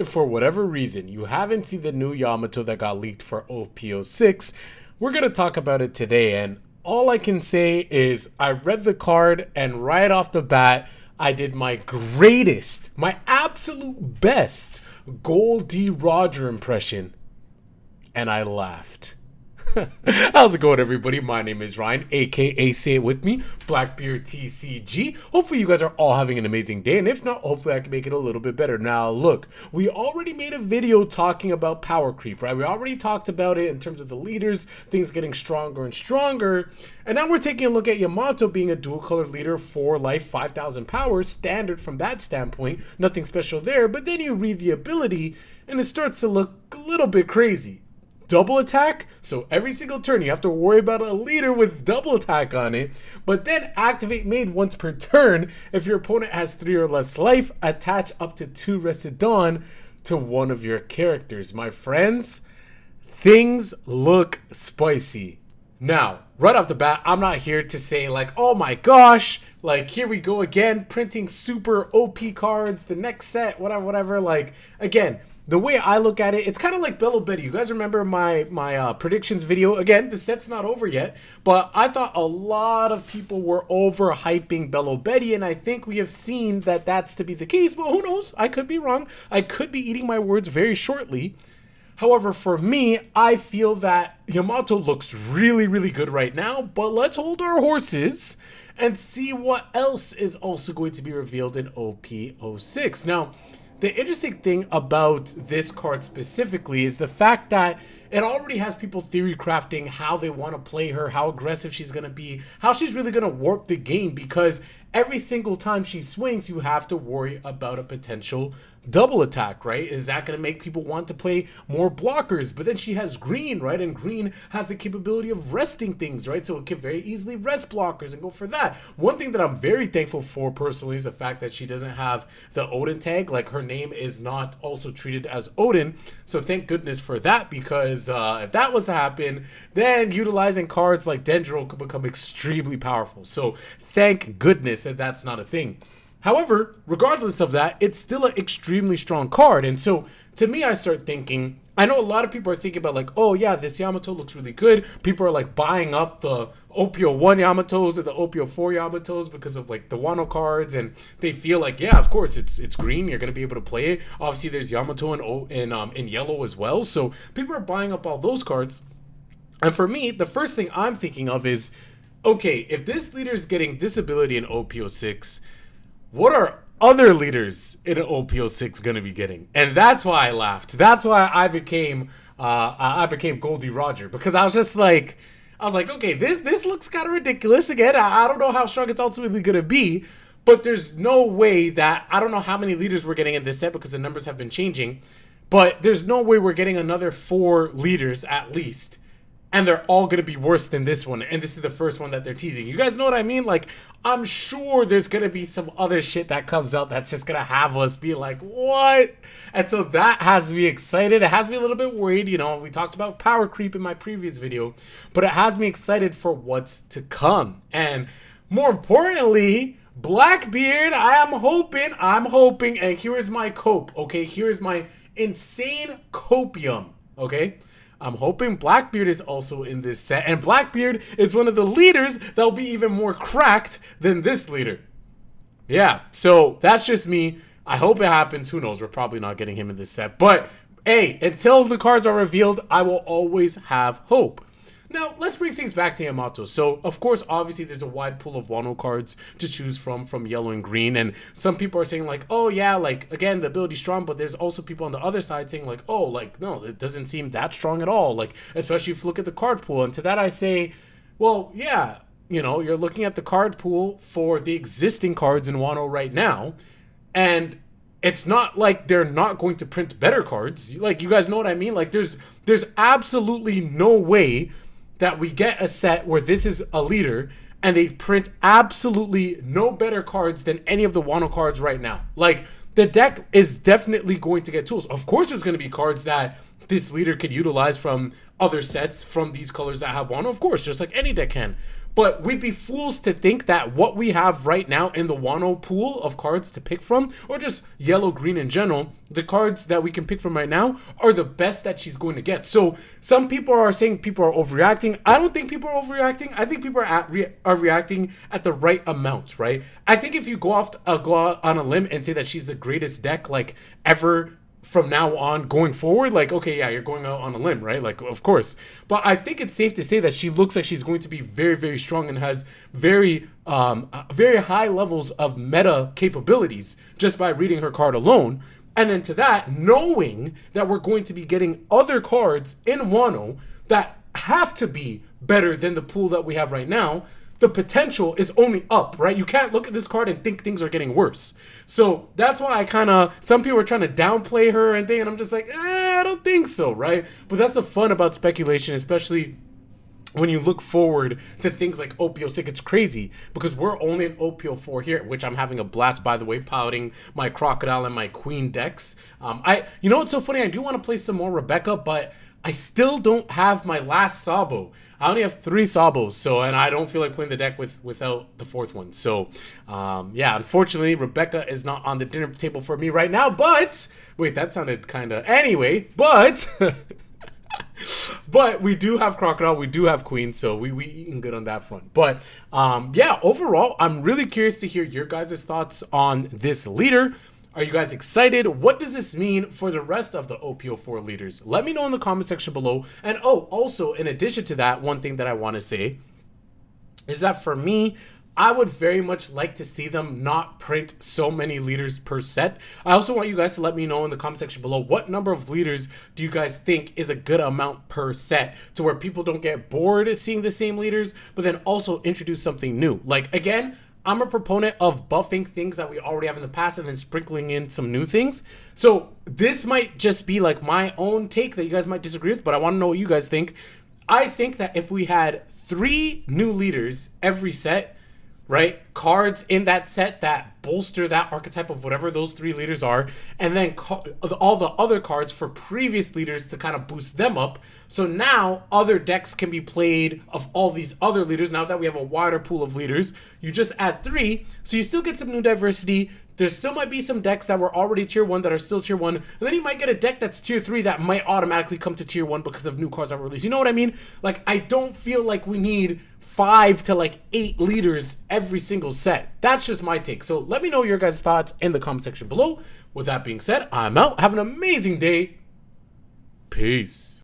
if for whatever reason you haven't seen the new Yamato that got leaked for OP06, we're going to talk about it today. And all I can say is I read the card and right off the bat, I did my greatest, my absolute best Goldie Roger impression. And I laughed. How's it going, everybody? My name is Ryan, aka say it with me, Blackbeard TCG. Hopefully you guys are all having an amazing day, and if not, hopefully I can make it a little bit better. Now look, we already made a video talking about power creep, right? We already talked about it in terms of the leaders, things getting stronger and stronger, and now we're taking a look at Yamato being a dual color leader for life, 5,000 power, standard from that standpoint, nothing special there. But then you read the ability and it starts to look a little bit crazy. Double attack, so every single turn you have to worry about a leader with double attack on it, but then activate made once per turn. If your opponent has 3 or less life, attach up to 2 Residon to one of your characters. My friends, things look spicy. Now, right off the bat, I'm not here to say like, oh my gosh, like here we go again, printing super OP cards, the next set, whatever. Like, again, the way I look at it, it's kind of like Bello Betty. You guys remember my predictions video? Again, the set's not over yet, but I thought a lot of people were overhyping Bello Betty, and I think we have seen that that's to be the case, but who knows? I could be wrong. I could be eating my words very shortly. However, for me, I feel that Yamato looks really, really good right now, but let's hold our horses and see what else is also going to be revealed in OP06. Now, the interesting thing about this card specifically is the fact that it already has people theory crafting how they want to play her, how aggressive she's going to be, how she's really going to warp the game, because every single time she swings, you have to worry about a potential double attack, right? Is that going to make people want to play more blockers? But then she has green, right? And green has the capability of resting things, right? So it can very easily rest blockers and go for that. One thing that I'm very thankful for personally is the fact that she doesn't have the Odin tag. Like, her name is not also treated as Odin. So thank goodness for that, because if that was to happen, then utilizing cards like Dendro could become extremely powerful. So thank goodness that that's not a thing. However, regardless of that, it's still an extremely strong card. And so to me, I start thinking, I know a lot of people are thinking about like, oh yeah, this Yamato looks really good. People are like buying up the OP01 Yamatos and the OP04 Yamatos because of like the Wano cards, and they feel like, yeah, of course it's green, you're gonna be able to play it. Obviously there's Yamato in yellow as well. So people are buying up all those cards. And for me, the first thing I'm thinking of is, okay, if this leader is getting this ability in OP06, what are other leaders in OP06 going to be getting? And that's why I laughed. That's why I became Goldie Roger, because I was like, okay, this looks kind of ridiculous. Again, I don't know how strong it's ultimately going to be, but there's no way that, I don't know how many leaders we're getting in this set because the numbers have been changing, but there's no way we're getting another 4 leaders at least. And they're all going to be worse than this one. And this is the first one that they're teasing. You guys know what I mean? Like, I'm sure there's going to be some other shit that comes out that's just going to have us be like, what? And so that has me excited. It has me a little bit worried. You know, we talked about power creep in my previous video. But it has me excited for what's to come. And more importantly, Blackbeard, I'm hoping, and here is my cope, okay? Here is my insane copium, okay? I'm hoping Blackbeard is also in this set, and Blackbeard is one of the leaders that'll be even more cracked than this leader. Yeah, so that's just me. I hope it happens. Who knows? We're probably not getting him in this set. But, hey, until the cards are revealed, I will always have hope. Now, let's bring things back to Yamato. So, of course, obviously, there's a wide pool of Wano cards to choose from yellow and green. And some people are saying, like, oh, yeah, like, again, the ability's strong. But there's also people on the other side saying, like, oh, like, no, it doesn't seem that strong at all. Like, especially if you look at the card pool. And to that I say, well, yeah, you know, you're looking at the card pool for the existing cards in Wano right now. And it's not like they're not going to print better cards. Like, you guys know what I mean? Like, there's absolutely no way that we get a set where this is a leader and they print absolutely no better cards than any of the Wano cards right now. Like, the deck is definitely going to get tools. Of course, there's going to be cards that this leader could utilize from other sets from these colors that have Wano, of course, just like any deck can. But we'd be fools to think that what we have right now in the Wano pool of cards to pick from, or just yellow, green in general, the cards that we can pick from right now are the best that she's going to get. So some people are saying people are overreacting. I don't think people are overreacting. I think people are reacting at the right amounts, right? I think if you go out on a limb and say that she's the greatest deck like ever from now on going forward, like, okay, yeah, you're going out on a limb, right? Like, of course. But I think it's safe to say that she looks like she's going to be very, very strong and has very high levels of meta capabilities just by reading her card alone. And then to that, knowing that we're going to be getting other cards in Wano that have to be better than the pool that we have right now, the potential is only up, right? You can't look at this card and think things are getting worse. So that's why some people are trying to downplay her and and I'm just like, I don't think so, right? But that's the fun about speculation, especially when you look forward to things like OPO6. It's crazy because we're only in OPO4 here, which I'm having a blast, by the way, piloting my Crocodile and my Queen decks. You know what's so funny? I do want to play some more Rebecca, but I still don't have my last Sabo. I only have 3 Sabos, and I don't feel like playing the deck without the 4th one. So, yeah, unfortunately, Rebecca is not on the dinner table for me right now, but... Wait, that sounded kind of... Anyway, but... But we do have Crocodile, we do have Queen, so we eating good on that front. But, yeah, overall, I'm really curious to hear your guys' thoughts on this leader. Are you guys excited? What does this mean for the rest of the OPO4 leaders? Let me know in the comment section below. And also, in addition to that, one thing that I want to say is that for me, I would very much like to see them not print so many leaders per set. I also want you guys to let me know in the comment section below what number of leaders do you guys think is a good amount per set to where people don't get bored seeing the same leaders, but then also introduce something new. Like, again, I'm a proponent of buffing things that we already have in the past and then sprinkling in some new things. So this might just be like my own take that you guys might disagree with, but I want to know what you guys think. I think that if we had 3 new leaders every set, right? Cards in that set that bolster that archetype of whatever those 3 leaders are, and then all the other cards for previous leaders to kind of boost them up. So now other decks can be played of all these other leaders. Now that we have a wider pool of leaders, you just add 3, so you still get some new diversity. There still might be some decks that were already tier 1 that are still tier 1, and then you might get a deck that's tier 3 that might automatically come to tier 1 because of new cards that were released. You know what I mean? Like, I don't feel like we need 5 to like 8 leaders every single set. That's just my take. So let me know your guys' thoughts in the comment section below. With that being said, I'm out. Have an amazing day. Peace.